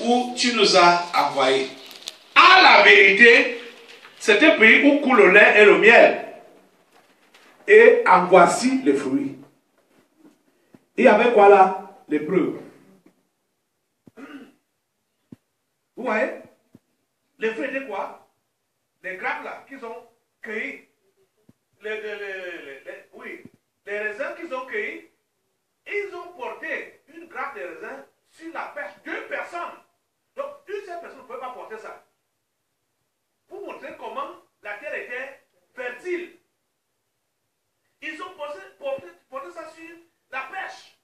où tu nous as envoyés. À la vérité, c'est un pays où coule le lait et le miel. Et en voici les fruits. Et avec quoi là? Les preuves. Vous voyez? Les fruits étaient quoi? Les grappes là qu'ils ont cueillis. Oui, les raisins qu'ils ont cueillis. Ils ont porté une grappe de raisin sur la perche. 2 personnes. Donc, une seule personne ne pouvait pas porter ça. Pour montrer comment la terre était fertile. Ils ont porté ça sur la perche.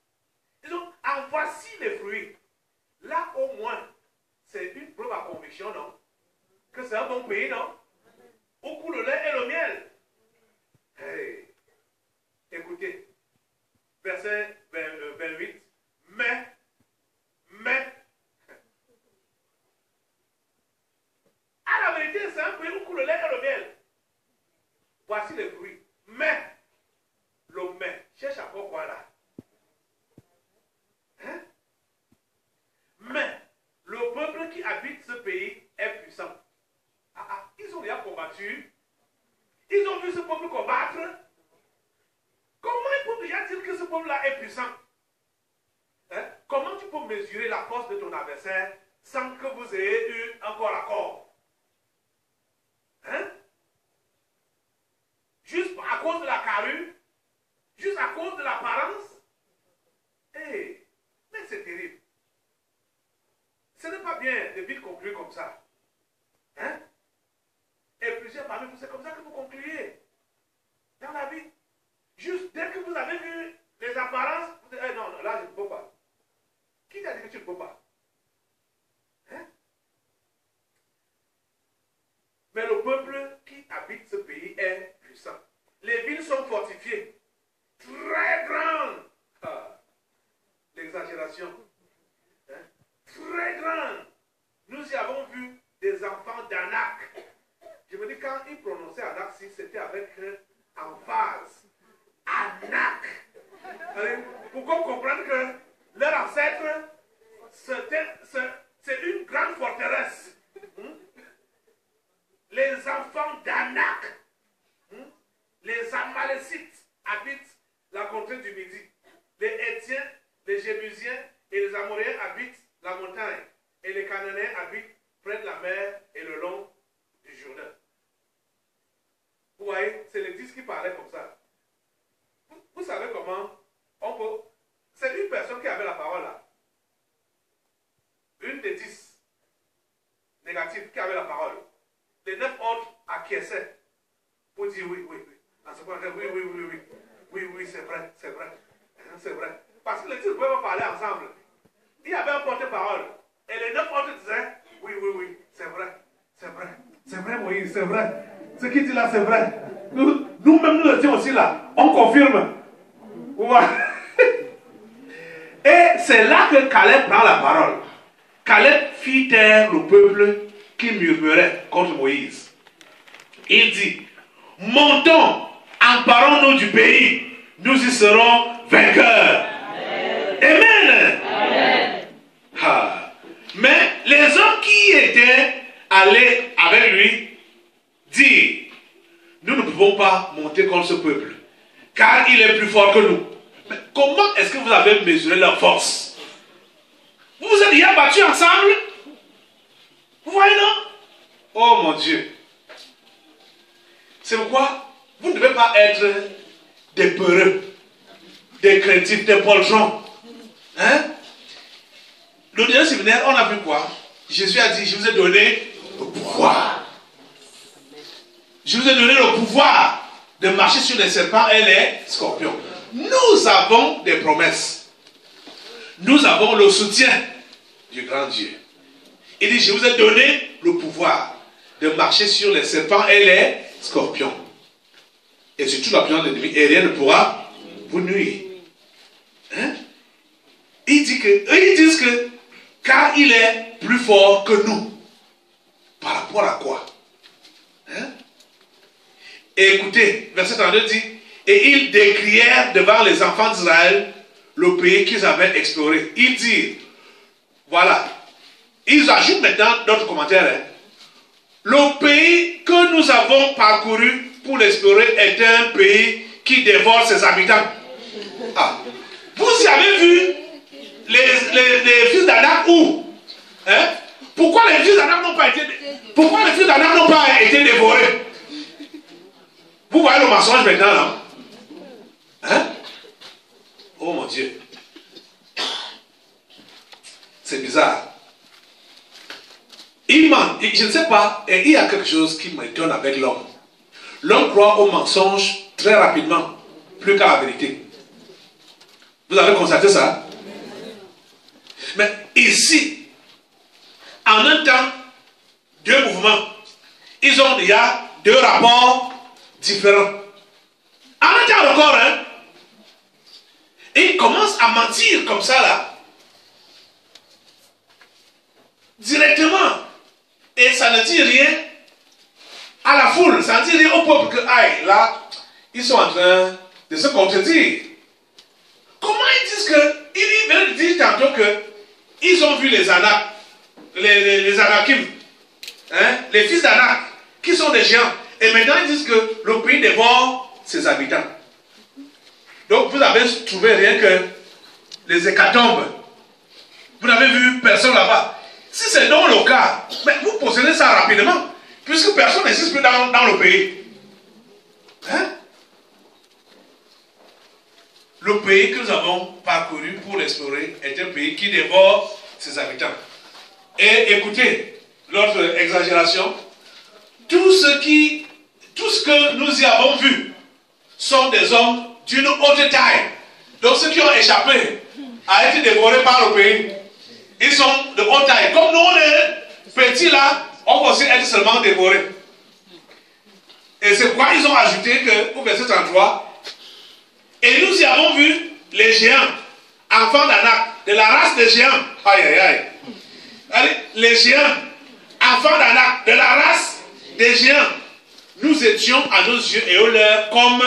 Ils ont, en voici les fruits. Là, au moins, c'est une preuve à conviction, non? Que c'est un bon pays, non? Où coule le lait et le miel. Hey. Écoutez, verset 28. Mais, à la vérité, c'est un pays où coule le lait et le miel. Voici les fruits. Mais, le mais, cherche encore quoi là? Hein? Mais, le peuple qui habite ce pays est puissant. Ils ont déjà combattu. Ils ont vu ce peuple combattre. Comment il peut déjà dire que ce peuple-là est puissant? Hein? Comment tu peux mesurer la force de ton adversaire sans que vous ayez eu un corps à corps? Hein? Juste à cause de la carrure? Juste à cause de l'apparence? Hey, mais c'est terrible. Ce n'est pas bien de vite conclure comme ça. Hein? Et plusieurs parmi vous, c'est comme ça que vous concluez dans la vie. Juste dès que vous avez vu les apparences, vous dites, non, là je ne peux pas. Qui t'a dit que tu ne peux pas? Hein? Mais le peuple qui habite ce pays est puissant. Les villes sont fortifiées. Très grandes. L'exagération. Hein? Très grandes. Nous y avons vu des enfants d'Anak. Je me dis, quand ils prononçaient Anak, c'était avec emphase. Anak. Pour qu'on comprenne que leur ancêtre, c'est une grande forteresse. Les enfants d'Anak, les Amalécites habitent la contrée du Midi. Les Hétiens, les Jébusiens et les Amoréens habitent la montagne. Et les Cananéens habitent près de la mer et le long du Jourdain. Vous voyez, c'est les 10 qui parlaient comme ça. Vous savez comment on peut... C'est une personne qui avait la parole là. Une des 10 négatives qui avait la parole. Les 9 autres acquiesçaient pour dire oui. En ce moment, oui, c'est vrai. C'est vrai. Parce que les 10 ne pouvaient pas parler ensemble. Il y avait un porte-parole. Et les 9 autres disaient oui, c'est vrai, Moïse, c'est vrai. Ce qu'il dit là, c'est vrai. Nous-mêmes, nous le disons aussi là. On confirme. Et c'est là que Caleb prend la parole. Caleb fit taire le peuple qui murmurait contre Moïse. Il dit, montons, emparons-nous du pays, nous y serons vainqueurs. Amen. Amen. Mais les hommes qui étaient allés avec lui dirent, nous ne pouvons pas monter contre ce peuple, car il est plus fort que nous. Mais comment est-ce que vous avez mesuré leur force? Vous vous êtes déjà battus ensemble? Vous voyez, non? Oh mon Dieu. C'est pourquoi vous ne devez pas être des peureux, des craintifs, des poltrons. Hein? Le dernier séminaire, on a vu quoi? Jésus a dit, je vous ai donné le pouvoir. Je vous ai donné le pouvoir de marcher sur les serpents et les scorpions. Nous avons des promesses. Nous avons le soutien du grand Dieu. Il dit, je vous ai donné le pouvoir de marcher sur les serpents et les scorpions. Et sur toute la puissance de l'ennemi, et rien ne pourra vous nuire. Hein? Ils disent que, car il est plus fort que nous. Par rapport à quoi? Hein? Et écoutez, verset 32 dit, et ils décrièrent devant les enfants d'Israël le pays qu'ils avaient exploré. Ils dirent, voilà, Ils ajoutent maintenant d'autres commentaires. Hein. Le pays que nous avons parcouru pour l'explorer est un pays qui dévore ses habitants. Ah. Vous avez vu les fils d'Anak où? Hein? Pourquoi les fils d'Anak n'ont pas été dévorés? Vous voyez le mensonge maintenant là? Hein? Oh mon Dieu. C'est bizarre. Je ne sais pas, et il y a quelque chose qui m'étonne avec l'homme. L'homme croit au mensonge très rapidement, plus qu'à la vérité. Vous avez constaté ça? Mais ici, en un temps, deux mouvements, ils ont déjà deux rapports différents. En un temps encore, hein? Et ils commencent à mentir comme ça là, directement. Et ça ne dit rien à la foule, ça ne dit rien au peuple que, aïe, là, ils sont en train de se contredire. Comment ils disent que, ils viennent de dire tantôt que, ils ont vu les Anak, les Anakim, hein, les fils d'Anak, qui sont des géants. Et maintenant ils disent que le pays dévore ses habitants. Donc vous avez trouvé rien que les hécatombes. Vous n'avez vu personne là-bas. Si c'est dans le cas, mais vous possédez ça rapidement, puisque personne n'existe plus dans le pays. Hein? Le pays que nous avons parcouru pour l'explorer est un pays qui dévore ses habitants. Et écoutez, l'autre exagération, tout ce que nous y avons vu sont des hommes d'une haute taille. Donc ceux qui ont échappé à être dévorés par le pays, ils sont de haute taille. Comme nous, on est petits là, on peut aussi être seulement dévorés. Et c'est pourquoi ils ont ajouté que, au verset 33, et nous y avons vu les géants, enfants d'Anak, de la race des géants. Aïe, aïe, aïe. Allez, les géants, enfants d'Anak, de la race des géants. Nous étions à nos yeux et aux leurs comme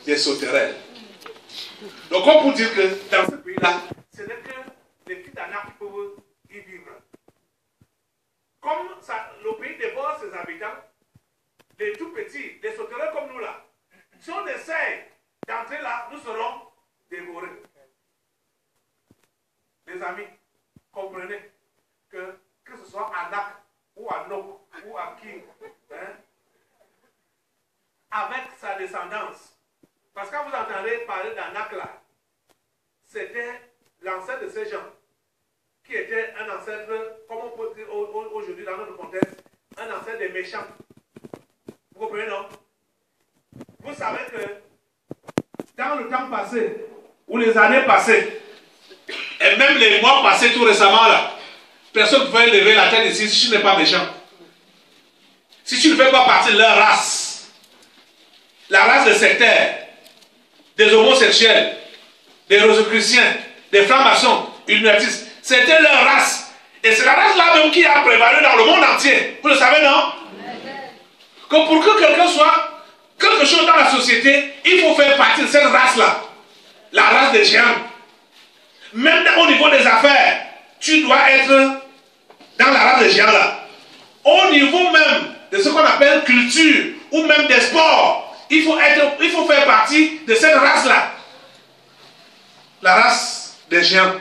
des sauterelles. Donc, on peut dire que dans ce pays-là, ce n'est que les fils d'Anak qui peuvent y vivre. Comme ça, le pays dévore ses habitants, les tout petits, les sauterelles comme nous là, si on essaye d'entrer là, nous serons dévorés. Les amis, comprenez que ce soit Anak ou Anok ou Akim, hein, avec sa descendance. Parce que quand vous entendez parler d'Anak là, c'était l'ancêtre de ces gens, qui était un ancêtre, comme on peut dire aujourd'hui dans notre contexte, un ancêtre des méchants. Vous comprenez, non? Vous savez que dans le temps passé, ou les années passées, et même les mois passés tout récemment là, personne ne pouvait lever la tête ici si tu n'es pas méchant. Si tu ne fais pas partie de leur race, la race des sectaires, des homosexuels, des rosicruciens, des francs-maçons, illuminatistes, c'était leur race. Et c'est la race-là même qui a prévalu dans le monde entier. Vous le savez, non? Que pour que quelqu'un soit quelque chose dans la société, il faut faire partie de cette race-là. La race des géants. Même au niveau des affaires, tu dois être dans la race des géants-là. Au niveau même de ce qu'on appelle culture, ou même des sports, il faut faire partie de cette race-là. La race des géants.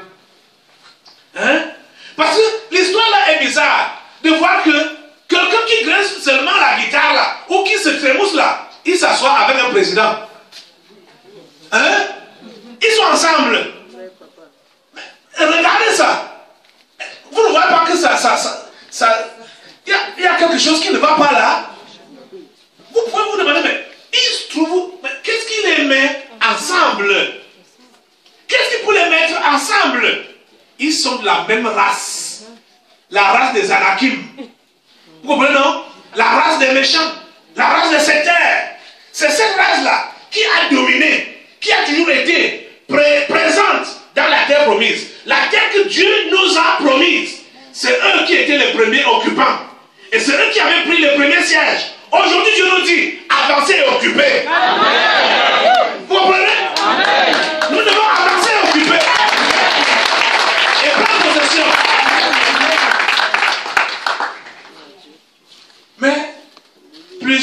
Hein? Parce que l'histoire là est bizarre. De voir que quelqu'un qui grince seulement la guitare là, ou qui se trémousse là, il s'assoit avec un président. Hein? Ils sont ensemble. Regardez ça. Vous ne voyez pas que il y a quelque chose qui ne va pas là. Vous pouvez vous demander, mais ils se trouvent, mais qu'est-ce qui les met ensemble? Qu'est-ce qui peut les mettre ensemble? Ils sont de la même race. La race des Anakim. Vous comprenez, non? La race des méchants. La race des sectaires. C'est cette race-là qui a dominé, qui a toujours été présente dans la terre promise. La terre que Dieu nous a promise. C'est eux qui étaient les premiers occupants. Et c'est eux qui avaient pris les premiers sièges. Aujourd'hui, Dieu nous dit, avancez et occupez. Vous comprenez? Nous devons avancer et occuper. Et prendre possession.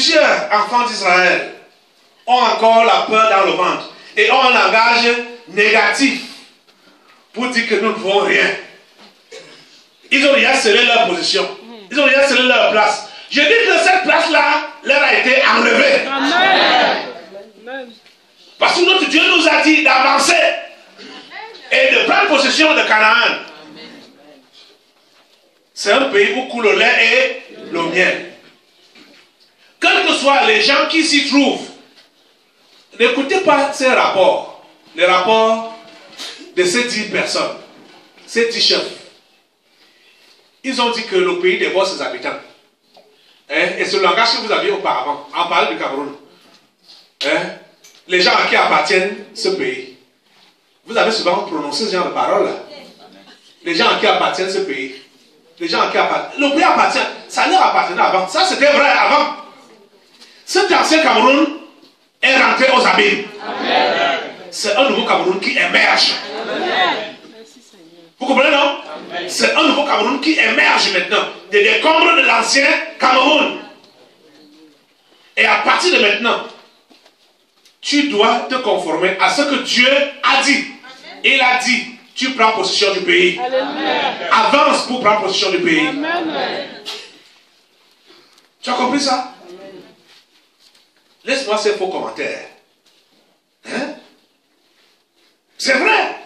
plusieurs enfants d'Israël ont encore la peur dans le ventre et ont un langage négatif pour dire que nous ne pouvons rien. Ils ont déjà scellé leur position. Ils ont déjà scellé leur place. Je dis que cette place-là leur a été enlevée. Amen. Parce que notre Dieu nous a dit d'avancer et de prendre possession de Canaan. C'est un pays où coule le lait et le miel. Quels que soient les gens qui s'y trouvent, n'écoutez pas ces rapports, les rapports de ces 10 personnes, ces 10 chefs. Ils ont dit que le pays dévore ses habitants. Et ce langage que vous aviez auparavant, en parlant du Cameroun, les gens à qui appartiennent ce pays, vous avez souvent prononcé ce genre de paroles-là. Les gens à qui appartiennent ce pays, les gens à qui appartiennent. Le pays appartient, ça leur appartenait avant. Ça c'était vrai avant. Cet ancien Cameroun est rentré aux abîmes. C'est un nouveau Cameroun qui émerge. Amen. Vous comprenez, non? C'est un nouveau Cameroun qui émerge maintenant des décombres de l'ancien Cameroun. Et à partir de maintenant, tu dois te conformer à ce que Dieu a dit. Il a dit, tu prends possession du pays. Amen. Avance pour prendre possession du pays. Amen. Tu as compris ça? Laisse-moi ces faux commentaires. Hein? C'est vrai.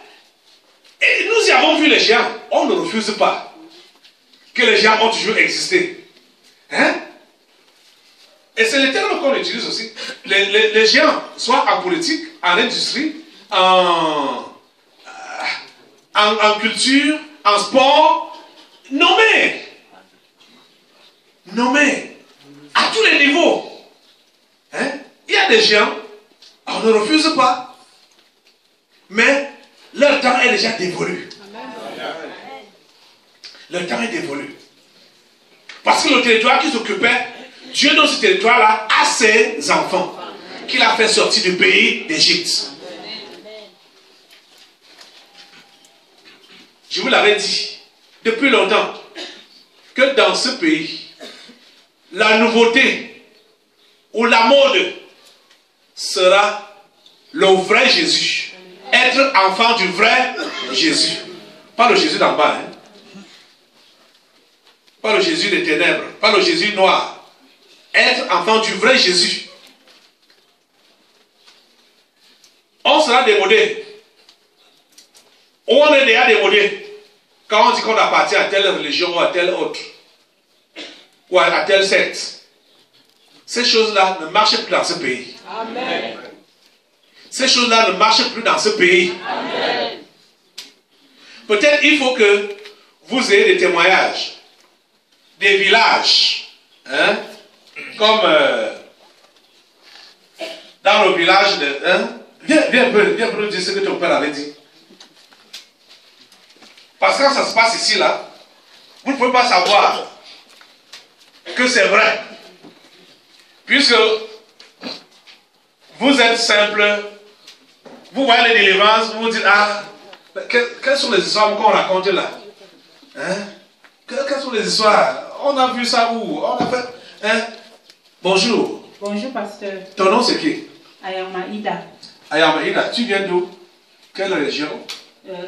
Et nous y avons vu les géants. On ne refuse pas que les géants ont toujours existé. Hein? Et c'est le terme qu'on utilise aussi. Les géants, soit en politique, en industrie, en culture, en sport, nommés. Nommés. À tous les niveaux. Hein? Il y a des géants, on ne refuse pas. Mais leur temps est déjà dévolu. Leur temps est dévolu. Parce que le territoire qui s'occupait, Dieu donne ce territoire-là à ses enfants, qu'il a fait sortir du pays d'Égypte. Je vous l'avais dit depuis longtemps que dans ce pays, la nouveauté ou la mode sera le vrai Jésus. Être enfant du vrai Jésus. Pas le Jésus d'en bas. Hein? Pas le Jésus des ténèbres. Pas le Jésus noir. Être enfant du vrai Jésus. On sera démodé. On est déjà démodé. Quand on dit qu'on appartient à telle religion ou à telle autre. Ou à telle secte. Ces choses-là ne marchent plus dans ce pays. Amen. Ces choses-là ne marchent plus dans ce pays. Peut-être il faut que vous ayez des témoignages, des villages, hein, comme dans le village de... Hein, viens un peu nous dire ce que ton père avait dit. Parce que quand ça se passe ici, là, vous ne pouvez pas savoir que c'est vrai. Puisque vous êtes simple, vous voyez les délivrances, vous vous dites, ah, quelles sont les histoires qu'on raconte là? Hein? Quelles sont les histoires? On a vu ça où? On a fait... Hein? Bonjour. Bonjour, pasteur. Ton nom c'est qui? Ayamaïda. Ayamaïda, tu viens d'où? Quelle région?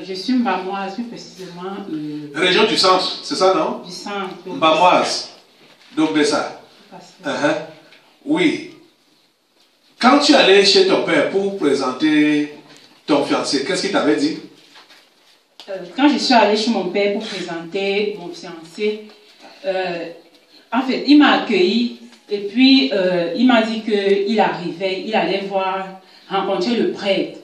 Je suis mbamoise, plus précisément... région du centre, c'est ça, non? Du centre. Mbamoise. d'Ogbessa. Oui. Quand tu allais chez ton père pour présenter ton fiancé, qu'est-ce qu'il t'avait dit? Quand je suis allée chez mon père pour présenter mon fiancé, en fait, il m'a accueilli et puis il m'a dit qu'il arrivait, il allait rencontrer le prêtre.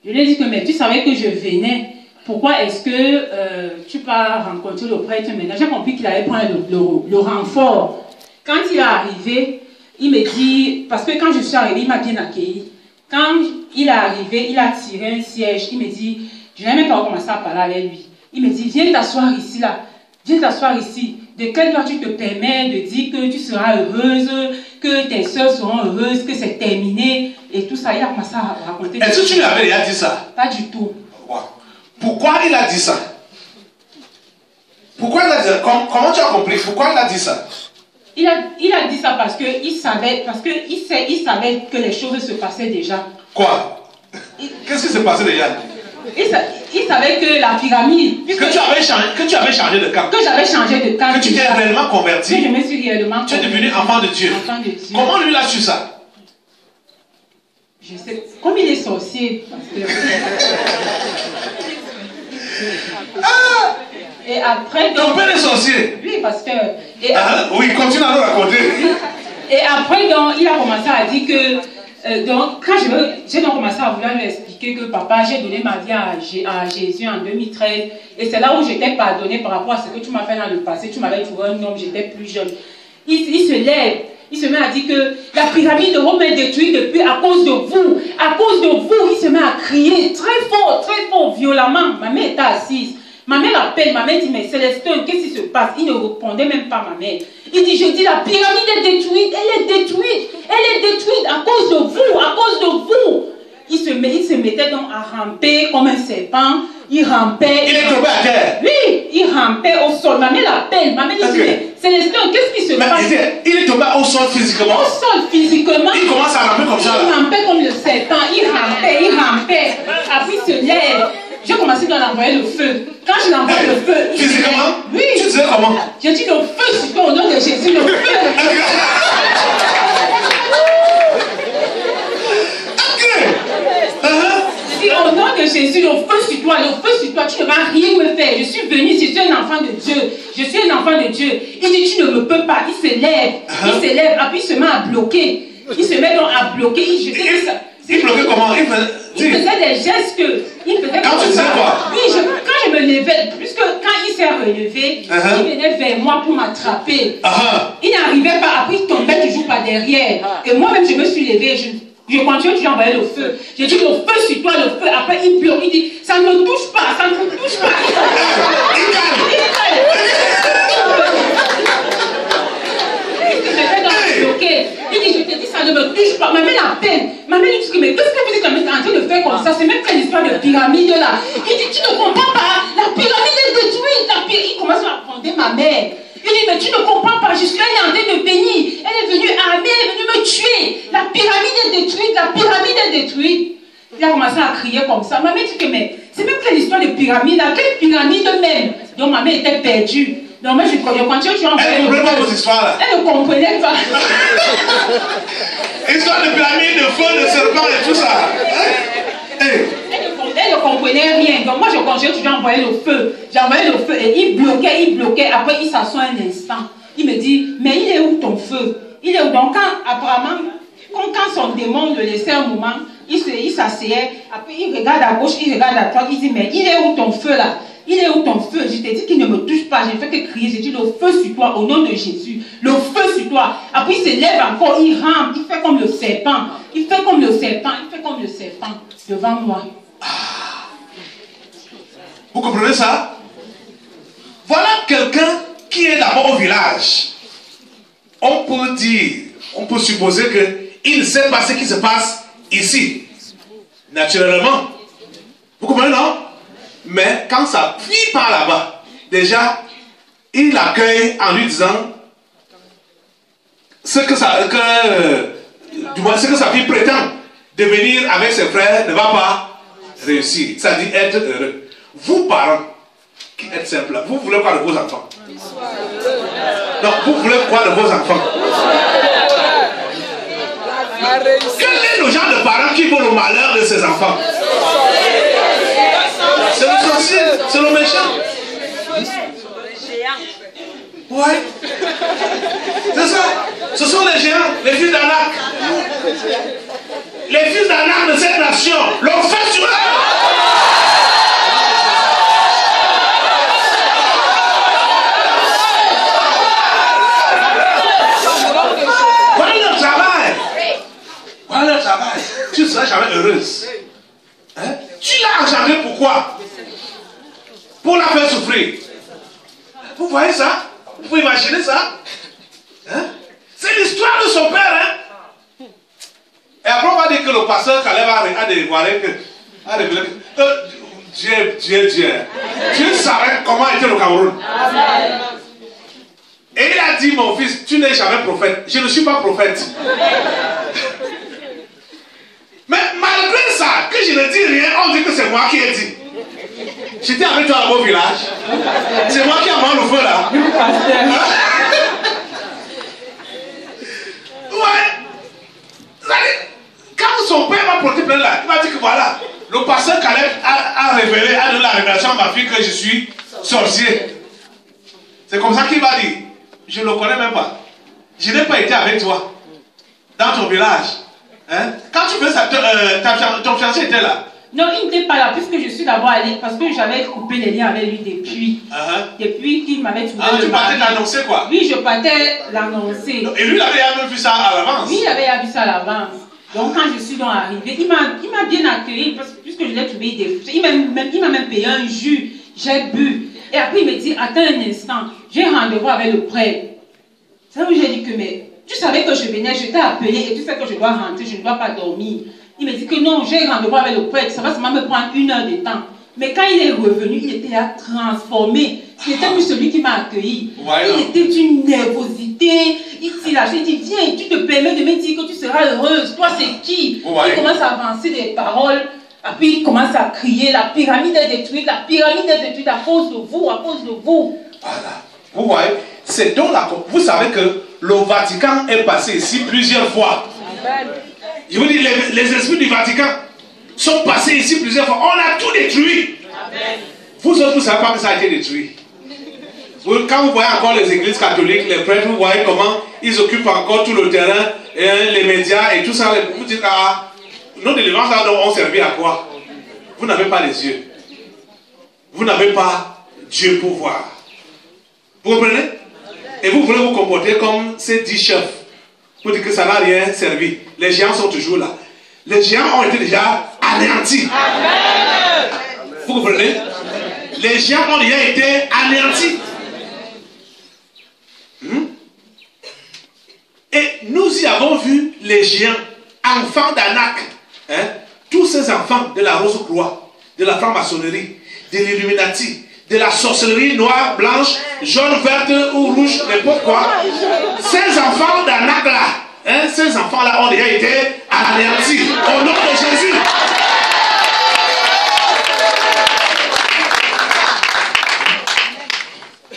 Je lui ai dit que, mais tu savais que je venais, pourquoi est-ce que tu pars rencontrer le prêtre maintenant? J'ai compris qu'il allait prendre le renfort. Quand il est arrivé, il me dit, parce que quand je suis arrivée, il m'a bien accueilli. Quand il est arrivé, il a tiré un siège, il me dit, je n'ai même pas commencé à parler avec lui. Il me dit, viens t'asseoir ici, là. Viens t'asseoir ici. De quel droit tu te permets de dire que tu seras heureuse, que tes soeurs seront heureuses, que c'est terminé, et tout ça. Il a commencé à raconter. Est-ce que tu lui avais déjà dit ça? Pas du tout. Pourquoi il a dit ça? Pourquoi il a dit ça? Comment tu as compris? Pourquoi il a dit ça? Il a dit ça parce qu'il savait, il savait que les choses se passaient déjà. Quoi? Qu'est-ce qui s'est passé déjà? Il savait que la pyramide... Que tu avais changé de camp. Que j'avais changé de camp. Que tu t'es réellement converti. Que je me suis réellement Tu es devenu enfant de Dieu. Enfant de Dieu. Comment lui a su ça? Je sais. Comme il est sorcier. Parce que... Et après... Ton père est sorcier? Oui, parce que... Oui, continue à nous raconter. Et après, donc, il a commencé à dire que... donc, quand j'ai donc commencé à vouloir lui expliquer que papa, j'ai donné ma vie à Jésus en 2013. Et c'est là où j'étais pardonné par rapport à ce que tu m'as fait dans le passé. Tu m'avais trouvé un homme, j'étais plus jeune. Il se lève. Il se met à dire que la pyramide de Rome est détruite depuis à cause de vous. À cause de vous, il se met à crier très fort, violemment. Ma mère était assise. Ma mère appelle, ma mère dit, mais Célestin, qu'est-ce qui se passe? Il ne répondait même pas, ma mère. Il dit, je dis, la pyramide est détruite, elle est détruite. Elle est détruite à cause de vous, à cause de vous. Il se mettait donc à ramper comme un serpent. Il rampait. Il est tombé à terre. Oui, il rampait au sol. Ma mère l'appelle. Ma mère dit, Célestin, qu'est-ce qui se passe? Il est tombé au sol physiquement. Au sol physiquement. Il commence à ramper comme ça. Il rampait comme le serpent. Il rampait. Après, il se lève. J'ai commencé à l'envoyer le feu. Quand je l'envoie le feu... Physiquement? Oui. Tu disais comment? Je dis le feu sur toi au nom de Jésus, le feu. Je dis au nom de Jésus, le feu sur toi, tu ne vas rien me faire. Je suis venu, je suis un enfant de Dieu. Je suis un enfant de Dieu. Il dit, tu ne me peux pas. Il se lève, après il se met à bloquer. Il se met donc à bloquer. Il bloquait comment? Il faisait des gestes que... Quand tu disais quoi? Oui, quand je me levais, puisque quand il s'est relevé, il venait vers moi pour m'attraper. Il n'arrivait pas, après il tombait toujours par derrière. Et moi-même, je me suis levée, je continue, tu envoyais le feu. J'ai dit, le feu sur toi, le feu. Après, il bloque, il dit, ça ne me touche pas, ça ne me touche pas. Il dit, je te dis, ça ne me touche pas. Ma mère l'appelle. Ma mère dit, mais qu'est-ce que vous êtes en train de faire comme ça? C'est même pas l'histoire de pyramide là. Il dit, tu ne comprends pas. La pyramide est détruite. Il commence à gronder ma mère. Il dit, mais tu ne comprends pas. Je suis allée en train de venir. Elle est venue armée, elle est venue me tuer. La pyramide est détruite. La pyramide est détruite. Il a commencé à crier comme ça. Ma mère dit que, mais c'est même pas l'histoire de pyramide là. Quelle pyramide même? Donc ma mère était perdue. Donc moi je continue, tu en fais. Elle ne comprenait pas vos histoires là. Elle ne comprenait pas. Histoire de pyramide, de feu, de serpent et tout ça. Elle ne comprenait rien. Donc moi je continue, tu lui envoyer le feu. J'ai envoyé le feu et il bloquait. Après il s'assoit un instant. Il me dit, mais il est où ton feu? Il est où? Donc apparemment, quand son démon le laissait un moment, il s'asseyait. Après il regarde à gauche, il regarde à droite. Il dit, mais il est où ton feu là? Il est où ton feu? Je t'ai dit qu'il ne me touche pas. J'ai fait que crier. J'ai dit le feu sur toi au nom de Jésus. Le feu sur toi. Après il se lève encore. Il rampe. Il fait comme le serpent. Il fait comme le serpent devant moi. Vous comprenez ça? Voilà quelqu'un qui est d'abord au village. On peut supposer qu'il ne sait pas ce qui se passe ici. Naturellement. Vous comprenez, non? Mais quand sa fille part là-bas, déjà, il l'accueille en lui disant ce que sa fille prétend devenir avec ses frères ne va pas réussir. Ça dit être heureux. Vous, parents, qui êtes simples, vous voulez quoi de vos enfants? Non, vous voulez quoi de vos enfants? Quel est le genre de parents qui veulent le malheur de ses enfants? C'est le sorcier, c'est le méchant. Ouais. C'est ça. Ce sont les géants, les fils d'Anak. Les fils d'Anak de cette nation l'ont fait sur eux. Voilà leur travail. Voilà leur travail. Tu ne seras jamais heureuse. Hein? Tu l'as engendré pourquoi? Pour la faire souffrir. Vous voyez ça? Vous pouvez imaginer ça? Hein? C'est l'histoire de son père. Hein? Et après on va dire que le pasteur Caleb a dévoilé que Dieu savait comment était le Cameroun. Et il a dit, mon fils, tu n'es jamais prophète. Je ne suis pas prophète. Mais malgré ça, que je ne dis rien, on dit que c'est moi qui ai dit. J'étais avec toi dans mon village. C'est moi qui ai mangé le feu là. Ouais. Quand son père m'a porté plainte là, il m'a dit que voilà, le pasteur Caleb a révélé, a donné la révélation à ma fille que je suis sorcier. C'est comme ça qu'il m'a dit. Je ne le connais même pas. Je n'ai pas été avec toi dans ton village. Hein? Quand tu fais ça, ton fiancé était là. Non, il n'était pas là, puisque je suis d'abord allée, parce que j'avais coupé les liens avec lui depuis. Depuis qu'il m'avait trouvé. Ah, tu partais l'annoncer quoi? Oui, je partais l'annoncer. Et lui, il avait même vu ça à l'avance. Oui, il avait vu ça à l'avance. Donc, quand je suis donc arrivée, il m'a bien accueilli, parce que puisque je l'ai trouvé, il m'a même payé un jus. J'ai bu. Et après, il me dit, attends un instant, j'ai rendez-vous avec le prêtre. C'est là où j'ai dit que, mais tu savais que je venais, je t'ai appelé et tu sais que je dois rentrer, je ne dois pas dormir. Il me dit que non, j'ai rendez-vous avec le prêtre, ça va seulement me prendre 1 heure de temps. Mais quand il est revenu, il était là transformé. C'était plus celui qui m'a accueilli. Il était d'une nervosité. Il a dit, viens, tu te permets de me dire que tu seras heureuse. Toi, c'est qui? Il commence à avancer des paroles. Et puis il commence à crier, la pyramide est détruite à cause de vous, à cause de vous. Voilà. Vous voyez, c'est donc la... Vous savez que le Vatican est passé ici plusieurs fois. Amen. Je vous dis, les esprits du Vatican sont passés ici plusieurs fois. On a tout détruit. Amen. Vous autres, vous ne savez pas que ça a été détruit. Quand vous voyez encore les églises catholiques, les prêtres, vous voyez comment ils occupent encore tout le terrain, les médias et tout ça. Vous dites, ah, nos délivrances là ont servi à quoi? Vous n'avez pas les yeux. Vous n'avez pas Dieu pour voir. Vous comprenez? Et vous voulez vous comporter comme ces 10 chefs. Vous dites que ça n'a rien servi. Les géants sont toujours là. Les géants ont été déjà anéantis. Amen. Vous comprenez? Les géants ont déjà été anéantis. Et nous y avons vu les géants, enfants d'Anak. Hein? Tous ces enfants de la Rose-Croix, de la franc-maçonnerie, de l'Illuminati, de la sorcellerie noire, blanche, jaune, verte ou rouge, n'importe quoi. Ces enfants d'Anak là, hein, ces enfants-là ont déjà été anéantis au nom de Jésus.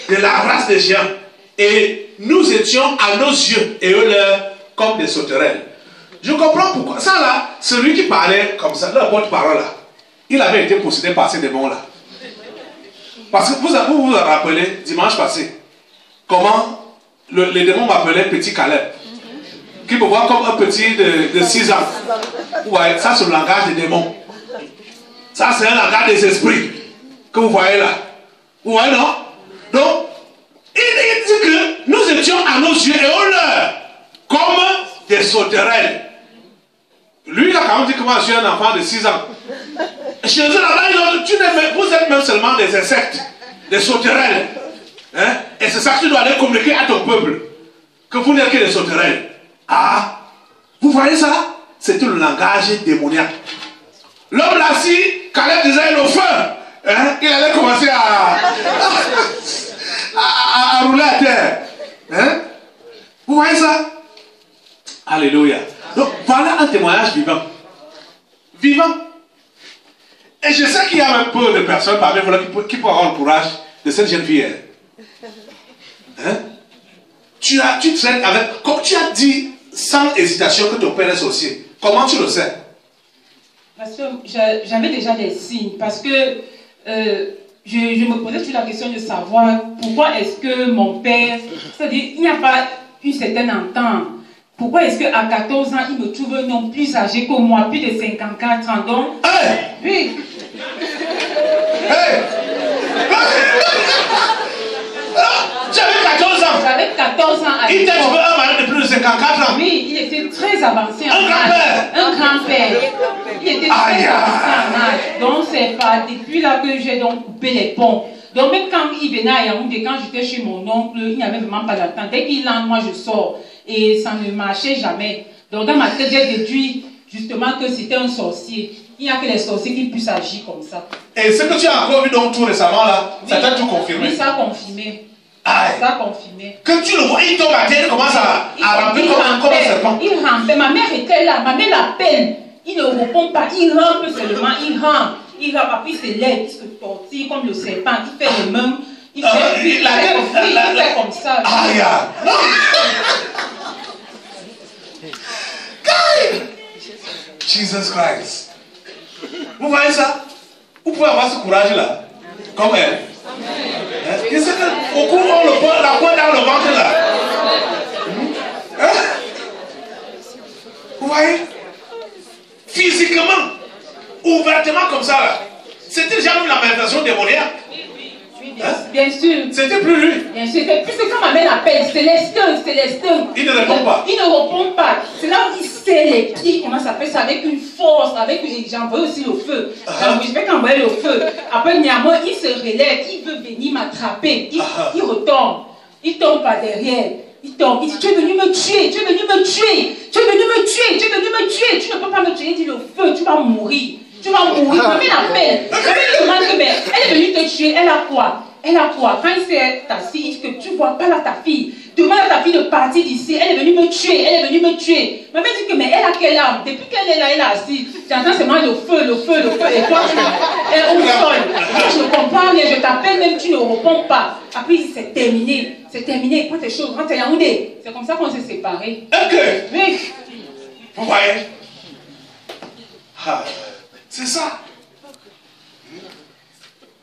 De la race des géants. Et nous étions à nos yeux et eux comme des sauterelles. Je comprends pourquoi. Ça là, celui qui parlait comme ça, le porte-parole là, il avait été possédé par ces démons-là. Parce que vous vous rappelez, dimanche passé, comment les démons m'appelaient Petit Caleb. Qui me voit comme un petit de 6 ans. Ouais, ça c'est le langage des démons. Ça c'est un langage des esprits que vous voyez là. Vous voyez non? Donc, il dit que nous étions à nos yeux et on leur comme des sauterelles. Lui, il a quand même dit que moi je suis un enfant de 6 ans. Chez eux là-bas, vous êtes même seulement des insectes, des sauterelles. Hein? Et c'est ça que tu dois aller communiquer à ton peuple. Que vous n'êtes que des sauterelles. Ah, vous voyez ça? C'est tout le langage démoniaque. L'homme là, si Caleb disait le feu, hein, il allait commencer à rouler à terre. Hein? Vous voyez ça? Alléluia. Donc voilà un témoignage vivant. Vivant. Et je sais qu'il y a un peu de personnes parmi vous qui peuvent avoir le courage de cette jeune fille. Hein? Tu traînes avec... Comme tu as dit sans hésitation que ton père est sorcier. Comment tu le sais? Parce que j'avais déjà des signes. Parce que je me posais sur la question de savoir pourquoi est-ce que mon père... C'est-à-dire, il n'y a pas une certaine entente. Pourquoi est-ce qu'à 14 ans, il me trouve un homme plus âgé que moi, plus de 54 ans? Donc, hey! Oui. Hey! J'avais 14 ans. J'avais 14 ans à il t'a trouvé un mari de plus de 54 ans. Oui, il était très avancé en âge. Un grand-père. Un grand-père. Il était très avancé en âge. Donc, c'est pas depuis là que j'ai donc coupé les ponts. Donc, même quand il venait à Yaoundé, quand j'étais chez mon oncle, il n'y avait vraiment pas d'attente. Dès qu'il entre, moi, je sors. Et ça ne marchait jamais. Donc, dans ma tête, j'ai déduit justement que c'était un sorcier. Il n'y a que les sorciers qui puissent agir comme ça. Et ce que tu as encore vu donc tout récemment là, oui, ça t'a tout confirmé? Oui, ça a confirmé. Ça a confirmé. Que tu le vois, il tombe à terre, il commence à ramper comme un serpent. Il rampait. Ma mère était là, ma mère l'appelle. Il ne répond pas, il rampe seulement, il rampe. Il rampe, puis il se lève, il se tortille comme le serpent, il fait les mains. Il fait comme ça. Aïe! Jesus Christ. Vous voyez ça? Vous pouvez avoir ce courage-là. Comme elle. Et c'est qu'au cours, on le prend, la pointe dans le ventre là. Vous voyez? Physiquement, ouvertement comme ça là. C'était déjà même la manifestation démoniaque. Bien sûr. C'était plus lui. Bien sûr. Puisque quand ma mère l'appelle, Célestin. Il ne répond pas. Il ne répond pas. C'est là où il serre les pieds, comment ça fait ça, avec une force, j'envoie aussi le feu. Je vais qu'envoyer le feu. Après, néanmoins, il se relève, il veut venir m'attraper. Il retombe. Il tombe par derrière. Il tombe. Il dit, tu es venu me tuer, tu es venu me tuer, tu es venu me tuer, tu es venu me tuer. Tu ne peux pas me tuer. Il dit, le feu, tu vas mourir. Tu vas mourir. Ma mère l'appelle. Ma mère lui demande que, mais elle est venue te tuer. Elle a quoi? Elle a quoi? Quand il s'est assis, il dit que tu vois pas là ta fille. Demande à ta fille de partir d'ici. Elle est venue me tuer. Elle est venue me tuer. Ma mère dit que, mais elle a quelle âme? Depuis qu'elle est là, elle est assise. J'entends seulement le feu. Et toi, elle est au sol. Je ne comprends rien. Je t'appelle même, tu ne réponds pas. Après, il dit, c'est terminé. C'est terminé. Prends tes choses. Rentre à Yaoundé. C'est comme ça qu'on s'est séparés. Ok. Oui. Vous voyez? C'est ça.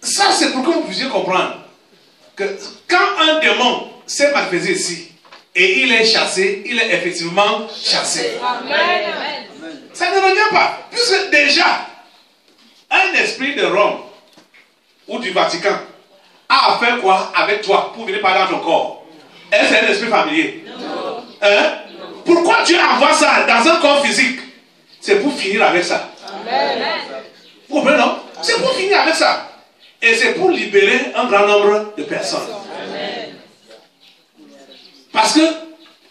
Ça, c'est pour que vous puissiez comprendre que quand un démon s'est manifesté ici et il est chassé, il est effectivement chassé. Amen. Ça ne revient pas. Puisque déjà, un esprit de Rome ou du Vatican a fait quoi avec toi pour venir parler dans ton corps? Est-ce que c'est un esprit familier? Non. Hein? Pourquoi Dieu envoie ça dans un corps physique? C'est pour finir avec ça. Amen. Vous comprenez, non? C'est pour finir avec ça. Et c'est pour libérer un grand nombre de personnes. Amen. Parce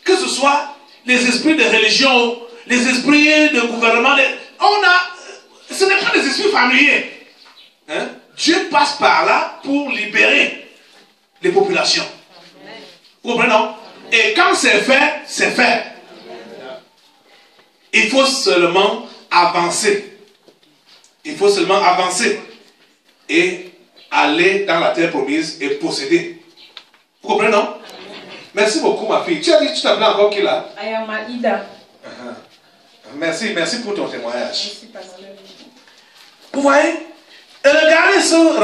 que ce soit les esprits de religion, les esprits de gouvernement, ce n'est pas des esprits familiers. Hein? Dieu passe par là pour libérer les populations. Amen. Vous comprenez, non? Et quand c'est fait, c'est fait. Il faut seulement avancer. Il faut seulement avancer. Et aller dans la terre promise et posséder. Vous comprenez, non? Merci beaucoup, ma fille. Tu as dit que tu t'appelais encore qui là? Ayama Ida. Merci pour ton témoignage. Merci, pasteur. Vous voyez? Regardez ce